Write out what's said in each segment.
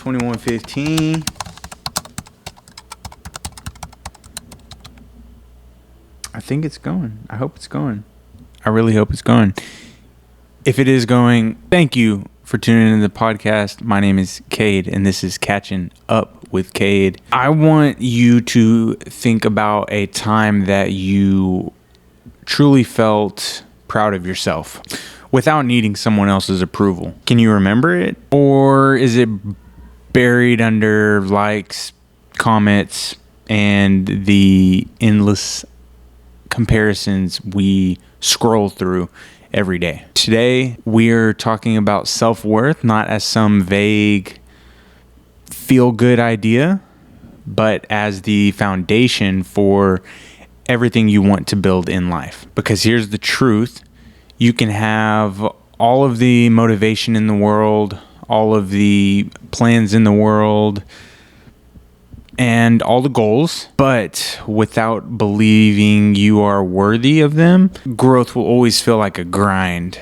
21:15. I think it's going. I hope it's going. I really hope it's going. If it is going, thank you for tuning in to the podcast. My name is Kade, and this is Catching Up with Kade. I want you to think about a time that you truly felt proud of yourself without needing someone else's approval. Can you remember it? Or is it buried under likes, comments, and the endless comparisons we scroll through every day? Today, we're talking about self-worth, not as some vague feel-good idea, but as the foundation for everything you want to build in life. Because here's the truth. You can have all of the motivation in the world, all of the plans in the world, and all the goals, but without believing you are worthy of them, growth will always feel like a grind.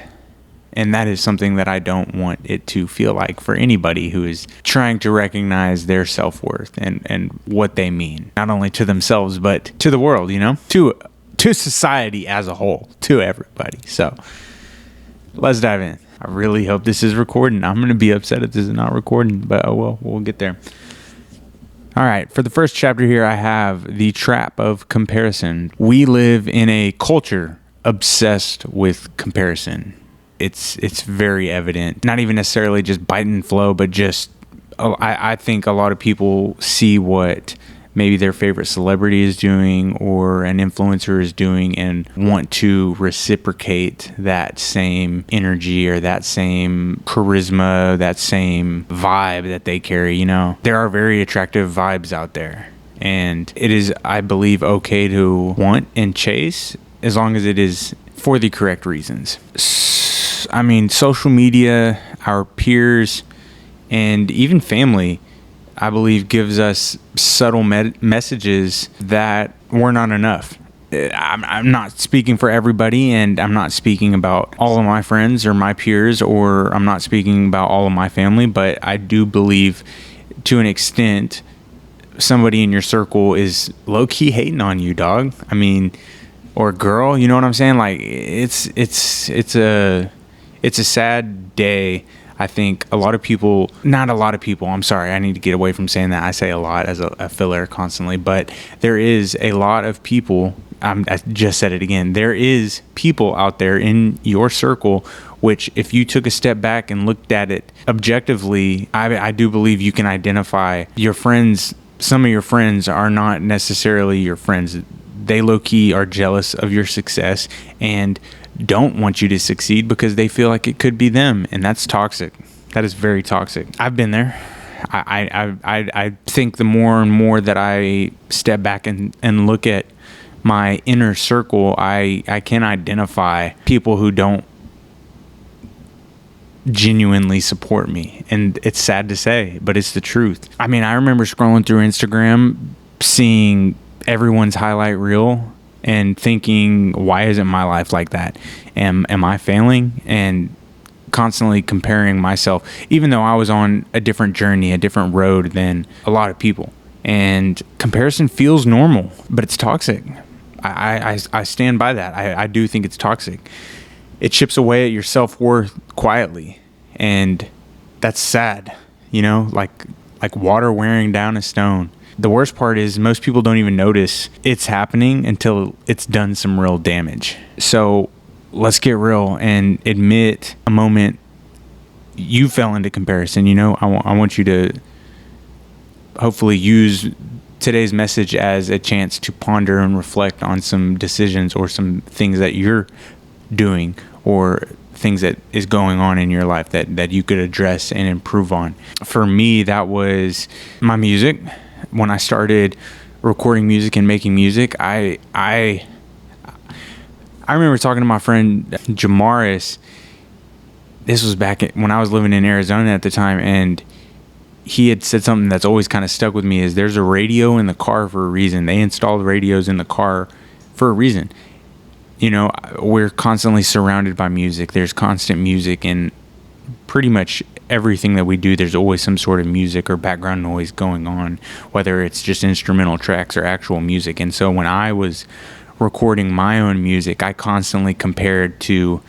And that is something that I don't want it to feel like for anybody who is trying to recognize their self-worth and what they mean, not only to themselves, but to the world, to society as a whole, to everybody. So let's dive in. I really hope this is recording. I'm going to be upset if this is not recording, but oh well, we'll get there. All right, for the first chapter here, I have the trap of comparison. We live in a culture obsessed with comparison. It's very evident, not even necessarily just bite and flow, but just, I think a lot of people see what maybe their favorite celebrity is doing or an influencer is doing and want to reciprocate that same energy or that same charisma, that same vibe that they carry. There are very attractive vibes out there, and it is, I believe, okay to want and chase as long as it is for the correct reasons. I mean, social media, our peers, and even family, I believe, gives us subtle messages that we're not enough. I'm not speaking for everybody, and I'm not speaking about all of my friends or my peers, or I'm not speaking about all of my family, but I do believe to an extent somebody in your circle is low-key hating on you, dog. I mean, or girl, you know what I'm saying? Like, it's a sad day. I think not a lot of people, I'm sorry, I need to get away from saying that. I say a lot as a filler constantly, but there is a lot of people, I just said it again, there is people out there in your circle, which if you took a step back and looked at it objectively, I do believe you can identify your friends. Some of your friends are not necessarily your friends. They low-key are jealous of your success and don't want you to succeed because they feel like it could be them, and that's toxic. That is very toxic. I've been there. I think the more and more that I step back and look at my inner circle, I can identify people who don't genuinely support me, and it's sad to say, but it's the truth. I mean, I remember scrolling through Instagram, seeing everyone's highlight reel and thinking, why isn't my life like that? Am I failing? And constantly comparing myself, even though I was on a different journey, a different road than a lot of people. And comparison feels normal, but it's toxic. I stand by that. I do think it's toxic. It chips away at your self-worth quietly, and that's sad, like water wearing down a stone. The worst part is most people don't even notice it's happening until it's done some real damage. So let's get real and admit a moment you fell into comparison. I want you to hopefully use today's message as a chance to ponder and reflect on some decisions or some things that you're doing or things that is going on in your life that you could address and improve on. For me, that was my music. When I started recording music and making music, I remember talking to my friend Jamaris. This was back when I was living in Arizona at the time, and he had said something that's always kind of stuck with me, is there's a radio in the car for a reason. They installed radios in the car for a reason. We're constantly surrounded by music. There's constant music, and pretty much everything that we do, there's always some sort of music or background noise going on, whether it's just instrumental tracks or actual music. And so when I was recording my own music, I constantly compared to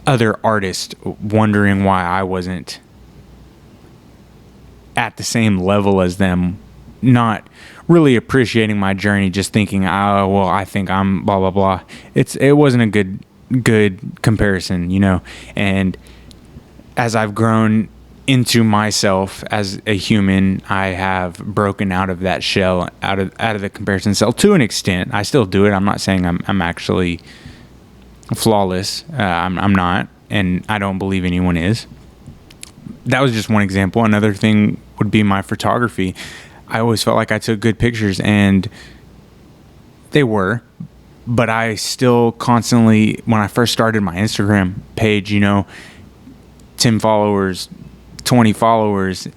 other artists, wondering why I wasn't at the same level as them, not really appreciating my journey, just thinking, oh, well, I think I'm blah, blah, blah. It wasn't a good comparison, you know. And as I've grown into myself as a human, I have broken out of that shell, out of the comparison cell to an extent. I still do it. I'm not saying I'm actually flawless. I'm not, and I don't believe anyone is. That was just one example. Another thing would be my photography. I always felt like I took good pictures, and they were, but I still constantly, when I first started my Instagram page, you know, 10 followers, 20 followers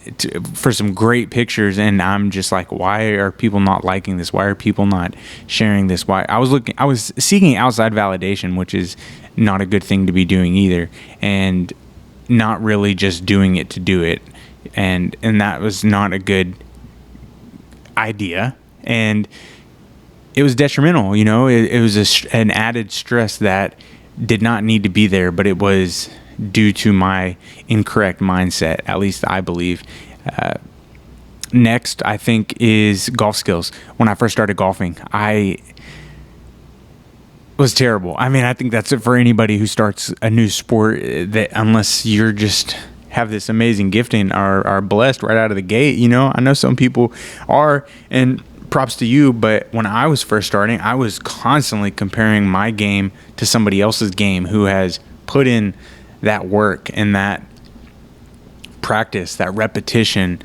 for some great pictures, and I'm just like, why are people not liking this? Why are people not sharing this? Why? I was seeking outside validation, which is not a good thing to be doing either, and not really just doing it to do it, and that was not a good idea, and it was detrimental. You know, it was an added stress that did not need to be there, but it was due to my incorrect mindset, at least I believe. Next, I think, is golf skills. When I first started golfing, I was terrible. I mean, I think that's it for anybody who starts a new sport, that unless you're just have this amazing gifting, are blessed right out of the gate. You know, I know some people are, and props to you, but when I was first starting, I was constantly comparing my game to somebody else's game who has put in that work and that practice, that repetition,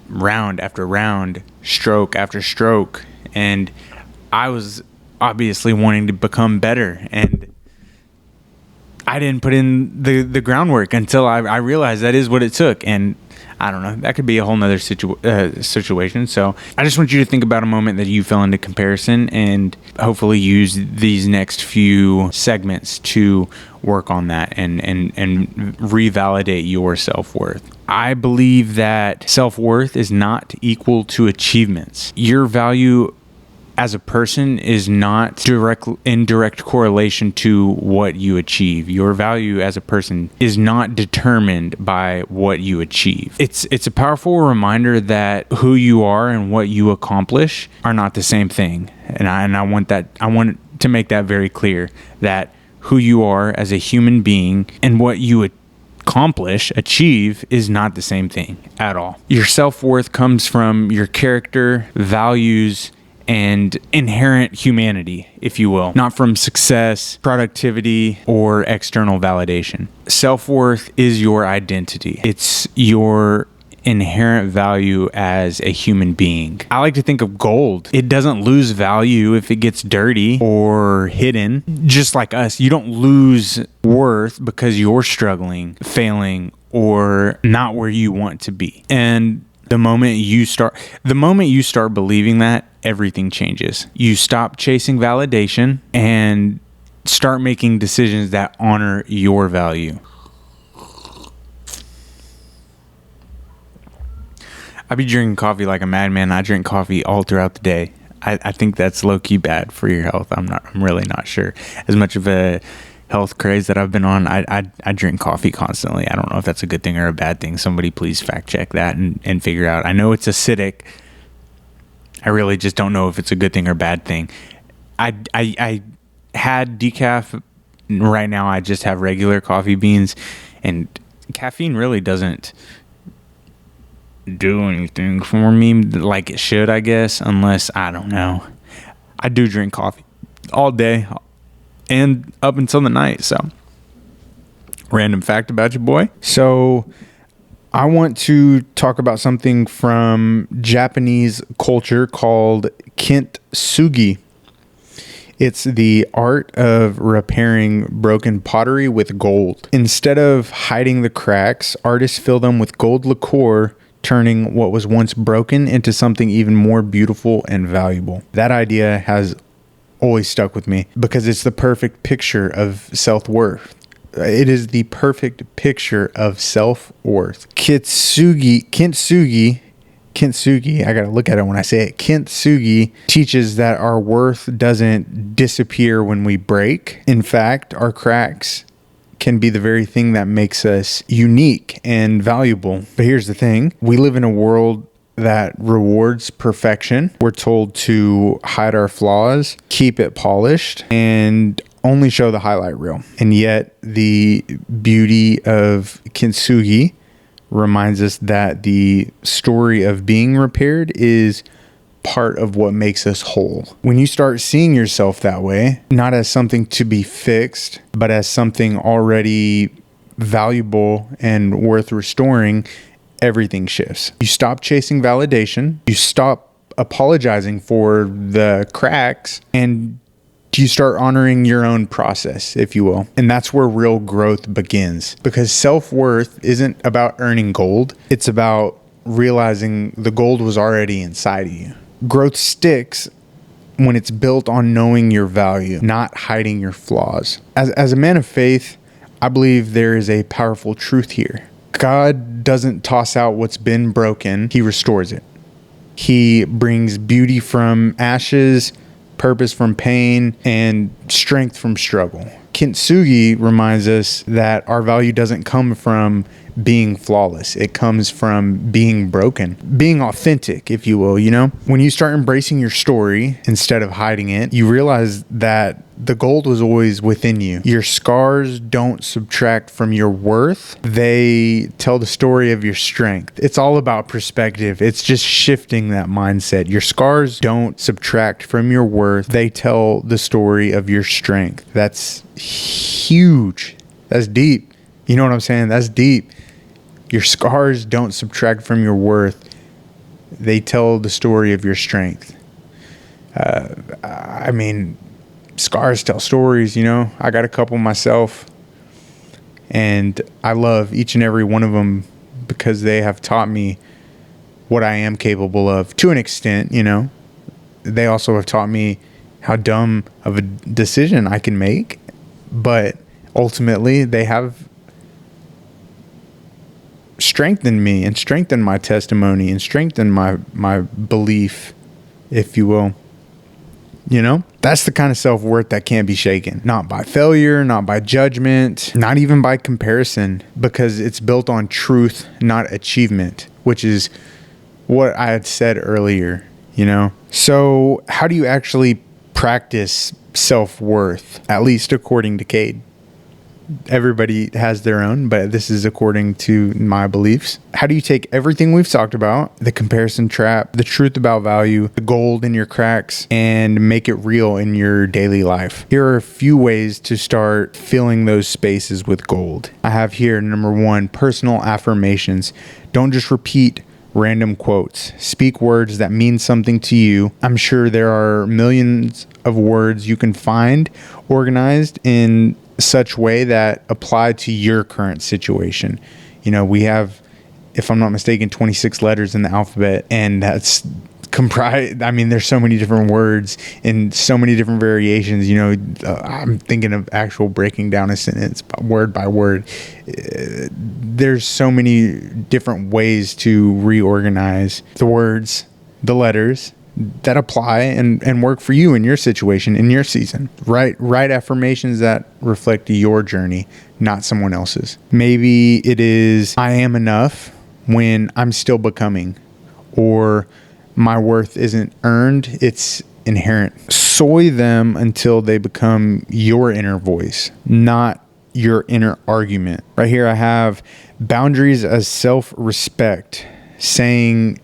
round after round, stroke after stroke. And I was obviously wanting to become better, and I didn't put in the groundwork until I realized that is what it took. And I don't know, that could be a whole nother situation. So I just want you to think about a moment that you fell into comparison, and hopefully use these next few segments to work on that and revalidate your self-worth. I believe that self-worth is not equal to achievements. Your value as a person is not in direct correlation to what you achieve. Your value as a person is not determined by what you achieve. It's a powerful reminder that who you are and what you accomplish are not the same thing. And I want to make that very clear, that who you are as a human being and what you achieve is not the same thing at all. Your self-worth comes from your character, values, and inherent humanity, if you will, not from success, productivity, or external validation. Self-worth is your identity. It's your inherent value as a human being. I like to think of gold. It doesn't lose value if it gets dirty or hidden. Just like us, you don't lose worth because you're struggling, failing, or not where you want to be. And the moment you start believing that, everything changes. You stop chasing validation and start making decisions that honor your value. I be drinking coffee like a madman. I drink coffee all throughout the day. I think that's low-key bad for your health. I'm really not sure. As much of a health craze that I've been on, I drink coffee constantly. I don't know if that's a good thing or a bad thing. Somebody please fact check that and figure out. I know it's acidic. I really just don't know if it's a good thing or bad thing. I had decaf. Right now I just have regular coffee beans, and caffeine really doesn't do anything for me like it should, I guess, unless, I don't know. I do drink coffee all day and up until the night. So, random fact about your boy. So, I want to talk about something from Japanese culture called Kintsugi. It's the art of repairing broken pottery with gold. Instead of hiding the cracks, artists fill them with gold liqueur, turning what was once broken into something even more beautiful and valuable. That idea has always stuck with me because it's the perfect picture of self-worth. It is the perfect picture of self-worth. Kintsugi, I gotta look at it when I say it. Kintsugi teaches that our worth doesn't disappear when we break. In fact, our cracks can be the very thing that makes us unique and valuable. But here's the thing. We live in a world that rewards perfection. We're told to hide our flaws, keep it polished, and only show the highlight reel. And yet the beauty of Kintsugi reminds us that the story of being repaired is part of what makes us whole. When you start seeing yourself that way, not as something to be fixed, but as something already valuable and worth restoring, everything shifts. You stop chasing validation, you stop apologizing for the cracks, and you start honoring your own process, if you will. And that's where real growth begins. Because self-worth isn't about earning gold. It's about realizing the gold was already inside of you. Growth sticks when it's built on knowing your value, not hiding your flaws. As a man of faith, I believe there is a powerful truth here. God doesn't toss out what's been broken. He restores it. He brings beauty from ashes, purpose from pain, and strength from struggle. Kintsugi reminds us that our value doesn't come from being flawless. It comes from being broken, being authentic, if you will, When you start embracing your story instead of hiding it, you realize that the gold was always within you. Your scars don't subtract from your worth. They tell the story of your strength. It's all about perspective. It's just shifting that mindset. Your scars don't subtract from your worth. They tell the story of your strength. That's huge. That's deep. You know what I'm saying? That's deep. Your scars don't subtract from your worth. They tell the story of your strength. Scars tell stories, I got a couple myself, and I love each and every one of them because they have taught me what I am capable of to an extent, They also have taught me how dumb of a decision I can make, but ultimately they have strengthened me and strengthened my testimony and strengthened my belief, if you will. That's the kind of self-worth that can't be shaken. Not by failure, not by judgment, not even by comparison, because it's built on truth, not achievement, which is what I had said earlier, So how do you actually practice self-worth, at least according to Kade? Everybody has their own, but this is according to my beliefs. How do you take everything we've talked about, the comparison trap, the truth about value, the gold in your cracks, and make it real in your daily life? Here are a few ways to start filling those spaces with gold. I have here, number 1, personal affirmations. Don't just repeat random quotes. Speak words that mean something to you. I'm sure there are millions of words you can find organized in such way that apply to your current situation. We have, if I'm not mistaken, 26 letters in the alphabet, and that's comprised. There's so many different words and so many different variations. I'm thinking of actual breaking down a sentence word by word. There's so many different ways to reorganize the words, the letters that apply and work for you in your situation, in your season. Write affirmations that reflect your journey, not someone else's. Maybe it is, I am enough when I'm still becoming, or my worth isn't earned, it's inherent. Soy them until they become your inner voice, not your inner argument. Right here I have boundaries as self-respect, saying,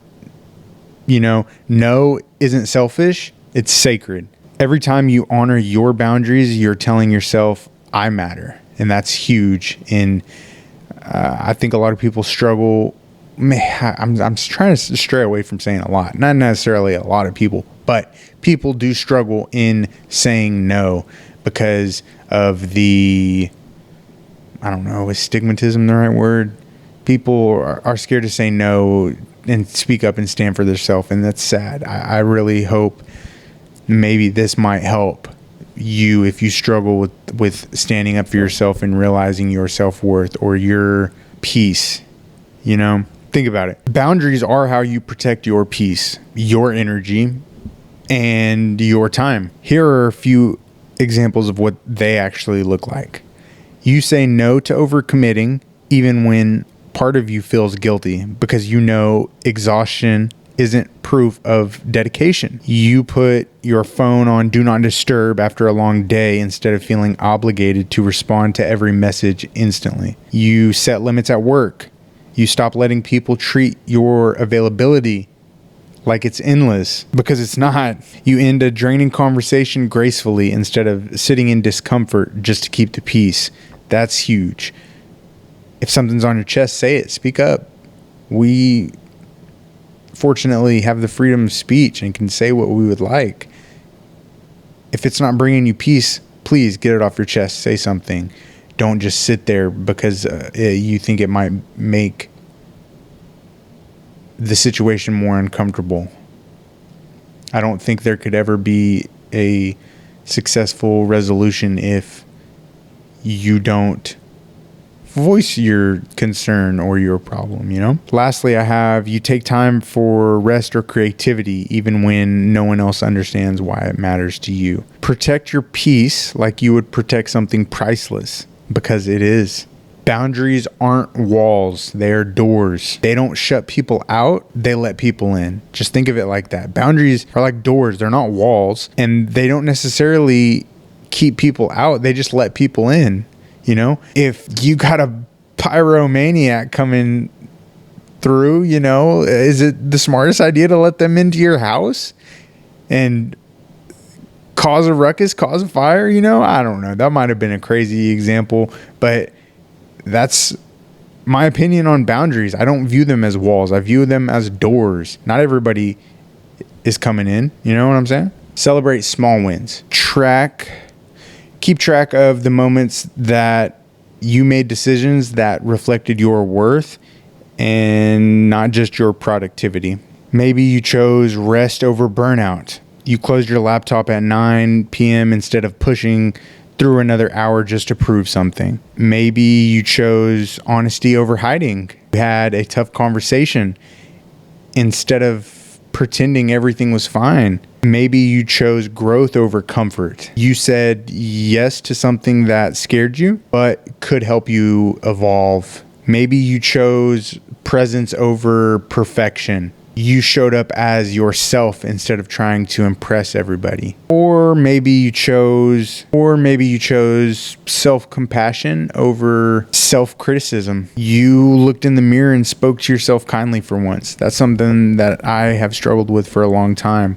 no isn't selfish, it's sacred. Every time you honor your boundaries, you're telling yourself, I matter. And that's huge. And I think a lot of people struggle. I'm trying to stray away from saying a lot. Not necessarily a lot of people, but people do struggle in saying no because of the, is stigmatism the right word? People are scared to say no and speak up and stand for themselves, and that's sad. I really hope maybe this might help you if you struggle with standing up for yourself and realizing your self-worth or your peace. Think about it. Boundaries are how you protect your peace, your energy, and your time. Here are a few examples of what they actually look like. You say no to overcommitting even when part of you feels guilty because exhaustion isn't proof of dedication. You put your phone on do not disturb after a long day instead of feeling obligated to respond to every message instantly. You set limits at work. You stop letting people treat your availability like it's endless because it's not. You end a draining conversation gracefully instead of sitting in discomfort just to keep the peace. That's huge. If something's on your chest, say it. Speak up. We fortunately have the freedom of speech and can say what we would like. If it's not bringing you peace, please get it off your chest. Say something. Don't just sit there because you think it might make the situation more uncomfortable. I don't think there could ever be a successful resolution if you don't voice your concern or your problem, Lastly, I have you take time for rest or creativity even when no one else understands why it matters to you. Protect your peace like you would protect something priceless, because it is. Boundaries aren't walls, they're doors. They don't shut people out, they let people in. Just think of it like that. Boundaries are like doors, they're not walls, and they don't necessarily keep people out, they just let people in. If you got a pyromaniac coming through, is it the smartest idea to let them into your house and cause a ruckus, cause a fire? I don't know. That might have been a crazy example, but that's my opinion on boundaries. I don't view them as walls. I view them as doors. Not everybody is coming in. You know what I'm saying? Celebrate small wins. Keep track of the moments that you made decisions that reflected your worth and not just your productivity. Maybe you chose rest over burnout. You closed your laptop at 9 p.m. instead of pushing through another hour just to prove something. Maybe you chose honesty over hiding. You had a tough conversation instead of pretending everything was fine. Maybe you chose growth over comfort. You said yes to something that scared you, but could help you evolve. Maybe you chose presence over perfection. You showed up as yourself instead of trying to impress everybody. Or maybe you chose self-compassion over self-criticism. You looked in the mirror and spoke to yourself kindly for once. That's something that I have struggled with for a long time.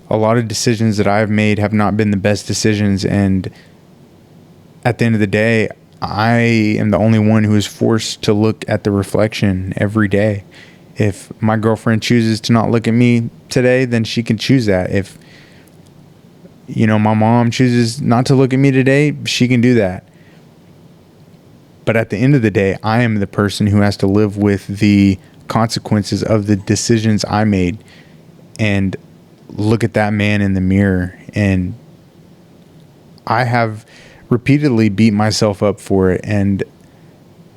A lot of decisions that I've made have not been the best decisions, and at the end of the day, I am the only one who is forced to look at the reflection every day. If my girlfriend chooses to not look at me today, then she can choose that. If, my mom chooses not to look at me today, she can do that. But at the end of the day, I am the person who has to live with the consequences of the decisions I made, and look at that man in the mirror. And I have repeatedly beat myself up for it and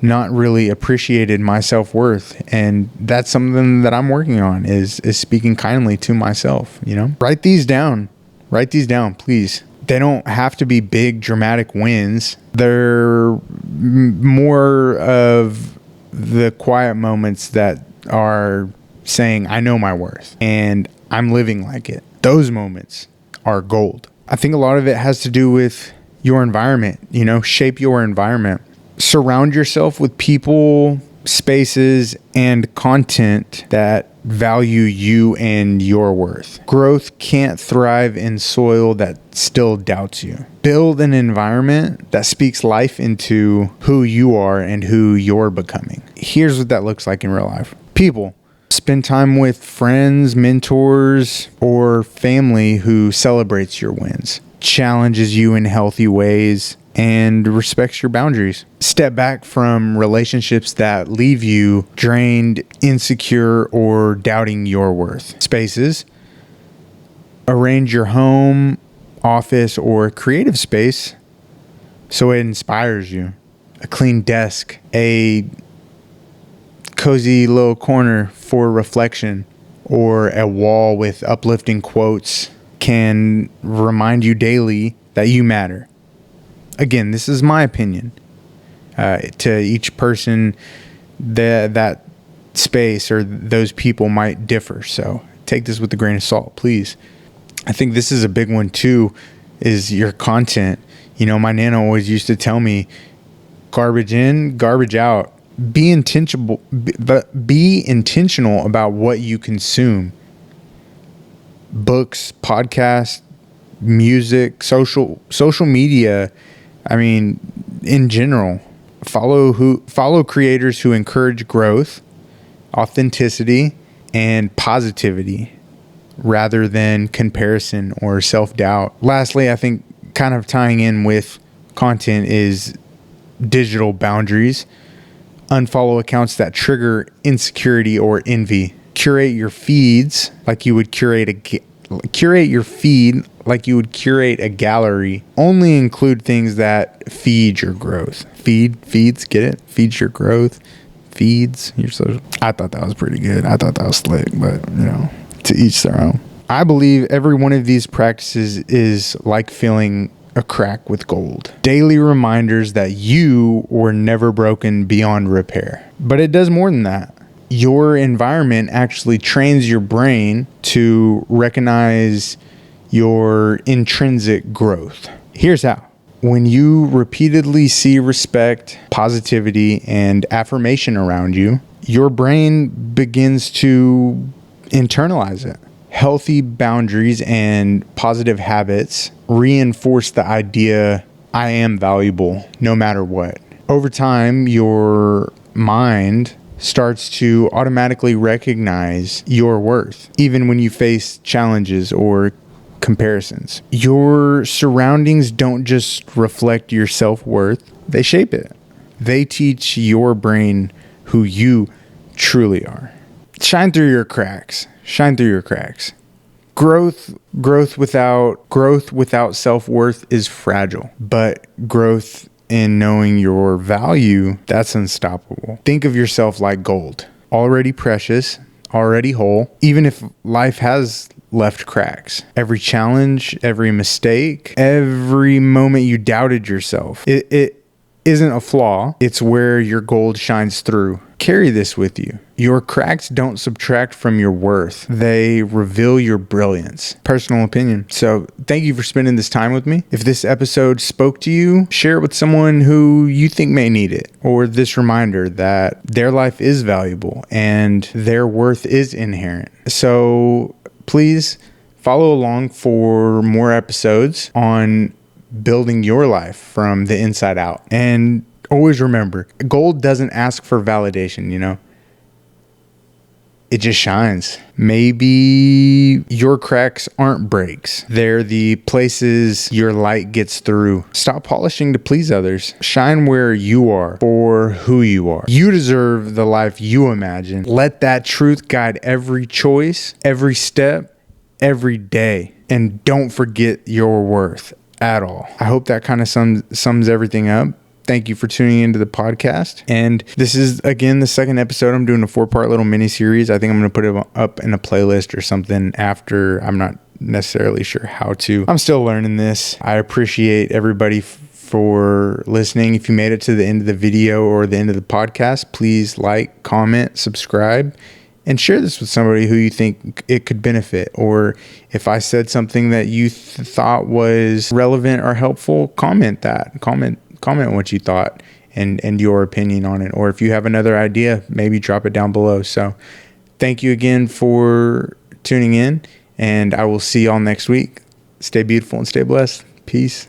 not really appreciated my self-worth. And that's something that I'm working on, is speaking kindly to myself. Write these down, please. They don't have to be big dramatic wins. They're more of the quiet moments that are saying, I know my worth and I'm living like it. Those moments are gold. I think a lot of it has to do with your environment. Shape your environment. Surround yourself with people, spaces, and content that value you and your worth. Growth can't thrive in soil that still doubts you. Build an environment that speaks life into who you are and who you're becoming. Here's what that looks like in real life. People. Spend time with friends, mentors, or family who celebrates your wins, challenges you in healthy ways, and respects your boundaries. Step back from relationships that leave you drained, insecure, or doubting your worth. Spaces. Arrange your home office or creative space so it inspires you. A clean desk, a cozy little corner for reflection, or a wall with uplifting quotes can remind you daily that you matter. Again, this is my opinion. To each person, that space or those people might differ. So take this with a grain of salt, please. I think this is a big one too, is your content. You know, my Nana always used to tell me, garbage in, garbage out. Be intentional about what you consume. Books, podcasts, music, social media. I mean, in general, follow creators who encourage growth, authenticity, and positivity rather than comparison or self-doubt. Lastly, I think kind of tying in with content is digital boundaries. Unfollow accounts that trigger insecurity or envy. Curate your feeds like you would curate your feed like you would curate a gallery. Only include things that feed your growth. Feeds, get it? Feeds your growth. Feeds your social. I thought that was pretty good. I thought that was slick, but you know, to each their own. I believe every one of these practices is like filling a crack with gold. Daily reminders that you were never broken beyond repair. But it does more than that. Your environment actually trains your brain to recognize your intrinsic growth. Here's how. When you repeatedly see respect, positivity, and affirmation around you, your brain begins to internalize it. Healthy boundaries and positive habits reinforce the idea, I am valuable no matter what. Over time, your mind starts to automatically recognize your worth, even when you face challenges or comparisons. Your surroundings don't just reflect your self-worth, they shape it. They teach your brain who you truly are. Shine through your cracks. Shine through your cracks. Growth without self-worth is fragile, but growth in knowing your value, that's unstoppable. Think of yourself like gold, already precious, already whole, even if life has left cracks. Every challenge, every mistake, every moment you doubted yourself, it isn't a flaw. It's where your gold shines through. Carry this with you. Your cracks don't subtract from your worth. They reveal your brilliance. Personal opinion. So thank you for spending this time with me. If this episode spoke to you, share it with someone who you think may need it, or this reminder that their life is valuable and their worth is inherent. So please follow along for more episodes on building your life from the inside out. And always remember, gold doesn't ask for validation, you know? It just shines. Maybe your cracks aren't breaks. They're the places your light gets through. Stop polishing to please others. Shine where you are, for who you are. You deserve the life you imagine. Let that truth guide every choice, every step, every day. And don't forget your worth at all. I hope that kind of sums everything up. Thank you for tuning into the podcast. And this is, again, the second episode. I'm doing a 4-part little mini series. I think I'm going to put it up in a playlist or something after. I'm not necessarily sure how to. I'm still learning this. I appreciate everybody for listening. If you made it to the end of the video or the end of the podcast, please like, comment, subscribe, and share this with somebody who you think it could benefit. Or if I said something that you thought was relevant or helpful, comment that. Comment what you thought and your opinion on it. Or if you have another idea, maybe drop it down below. So thank you again for tuning in, and I will see y'all next week. Stay beautiful and stay blessed. Peace.